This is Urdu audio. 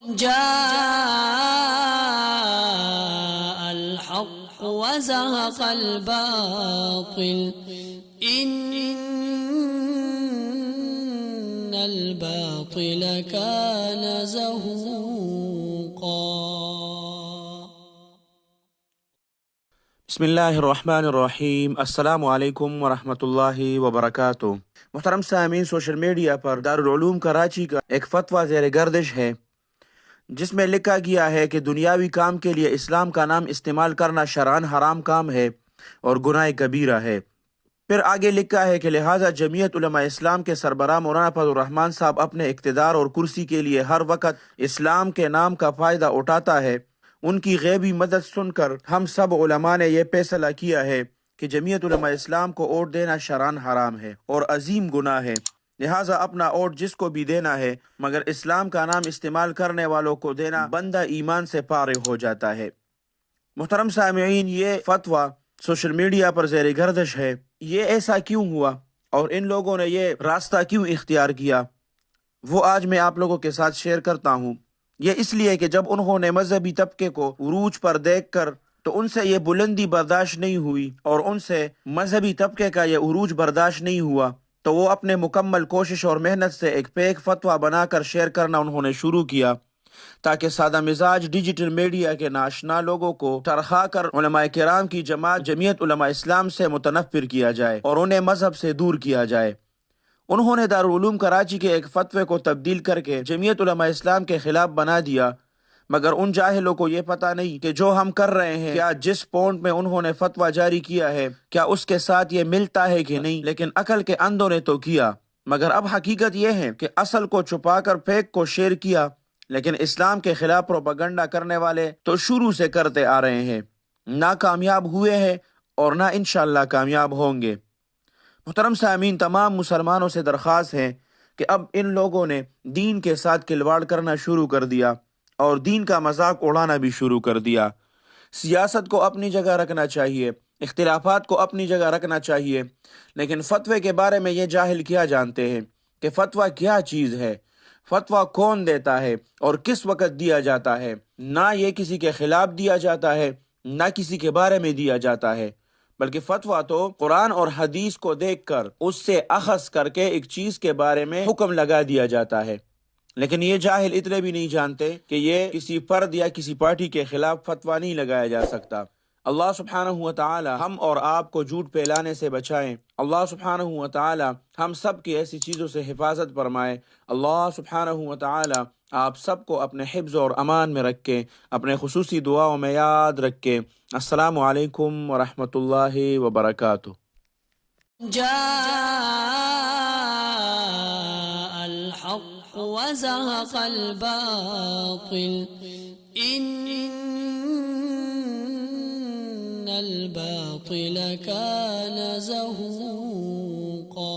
جاء الحق وزهق الباطل إن الباطل كان زهوقا. بسم اللہ الرحمن الرحیم۔ السلام علیکم ورحمۃ اللہ وبرکاتہ۔ محترم سامعین، سوشل میڈیا پر دارالعلوم کراچی کا ایک فتویٰ زیر گردش ہے جس میں لکھا گیا ہے کہ دنیاوی کام کے لیے اسلام کا نام استعمال کرنا شرعاً حرام کام ہے اور گناہ کبیرہ ہے۔ پھر آگے لکھا ہے کہ لہٰذا جمعیت علماء اسلام کے سربراہ مولانا فضل الرحمان صاحب اپنے اقتدار اور کرسی کے لیے ہر وقت اسلام کے نام کا فائدہ اٹھاتا ہے۔ ان کی غیبی مدد سن کر ہم سب علماء نے یہ فیصلہ کیا ہے کہ جمعیت علماء اسلام کو ووٹ دینا شرعاً حرام ہے اور عظیم گناہ ہے، لہٰذا اپنا ووٹ جس کو بھی دینا ہے مگر اسلام کا نام استعمال کرنے والوں کو دینا بندہ ایمان سے فارغ ہو جاتا ہے۔ محترم سامعین، یہ فتویٰ سوشل میڈیا پر زیر گردش ہے۔ یہ ایسا کیوں ہوا اور ان لوگوں نے یہ راستہ کیوں اختیار کیا، وہ آج میں آپ لوگوں کے ساتھ شیئر کرتا ہوں۔ یہ اس لیے کہ جب انہوں نے مذہبی طبقے کو عروج پر دیکھ کر تو ان سے یہ بلندی برداشت نہیں ہوئی اور ان سے مذہبی طبقے کا یہ عروج برداشت نہیں ہوا، تو وہ اپنے مکمل کوشش اور محنت سے ایک پیک فتویٰ بنا کر شیئر کرنا انہوں نے شروع کیا تاکہ سادہ مزاج ڈیجیٹل میڈیا کے ناشنا لوگوں کو ٹرخا کر علماء کرام کی جماعت جمعیت علماء اسلام سے متنفر کیا جائے اور انہیں مذہب سے دور کیا جائے۔ انہوں نے دارالعلوم کراچی کے ایک فتوے کو تبدیل کر کے جمعیت علماء اسلام کے خلاف بنا دیا، مگر ان جاہلوں کو یہ پتہ نہیں کہ جو ہم کر رہے ہیں، کیا جس پوائنٹ میں انہوں نے فتویٰ جاری کیا ہے کیا اس کے ساتھ یہ ملتا ہے کہ نہیں، لیکن عقل کے اندھوں نے تو کیا۔ مگر اب حقیقت یہ ہے کہ اصل کو چھپا کر فیک کو شیئر کیا، لیکن اسلام کے خلاف پروپیگنڈا کرنے والے تو شروع سے کرتے آ رہے ہیں، نہ کامیاب ہوئے ہیں اور نہ انشاءاللہ کامیاب ہوں گے۔ محترم سامعین، تمام مسلمانوں سے درخواست ہے کہ اب ان لوگوں نے دین کے ساتھ کھلواڑ کرنا شروع کر دیا اور دین کا مذاق اڑانا بھی شروع کر دیا۔ سیاست کو اپنی جگہ رکھنا چاہیے، اختلافات کو اپنی جگہ رکھنا چاہیے، لیکن فتوے کے بارے میں یہ جاہل کیا جانتے ہیں کہ فتویٰ کیا چیز ہے، فتویٰ کون دیتا ہے اور کس وقت دیا جاتا ہے۔ نہ یہ کسی کے خلاف دیا جاتا ہے، نہ کسی کے بارے میں دیا جاتا ہے، بلکہ فتویٰ تو قرآن اور حدیث کو دیکھ کر اس سے اخذ کر کے ایک چیز کے بارے میں حکم لگا دیا جاتا ہے۔ لیکن یہ جاہل اتنے بھی نہیں جانتے کہ یہ کسی فرد یا کسی پارٹی کے خلاف فتویٰ نہیں لگایا جا سکتا۔ اللہ سبحانہ و تعالی ہم اور آپ کو جھوٹ پھیلانے سے بچائیں۔ اللہ سبحانہ و تعالی ہم سب کی ایسی چیزوں سے حفاظت فرمائے۔ اللہ سبحانہ و تعالی آپ سب کو اپنے حفظ اور امان میں رکھے، اپنے خصوصی دعاؤں میں یاد رکھے۔ السلام علیکم ورحمۃ اللہ وبرکاتہ۔ جاء الحق وزهق الباطل إن الباطل كان زهوقا.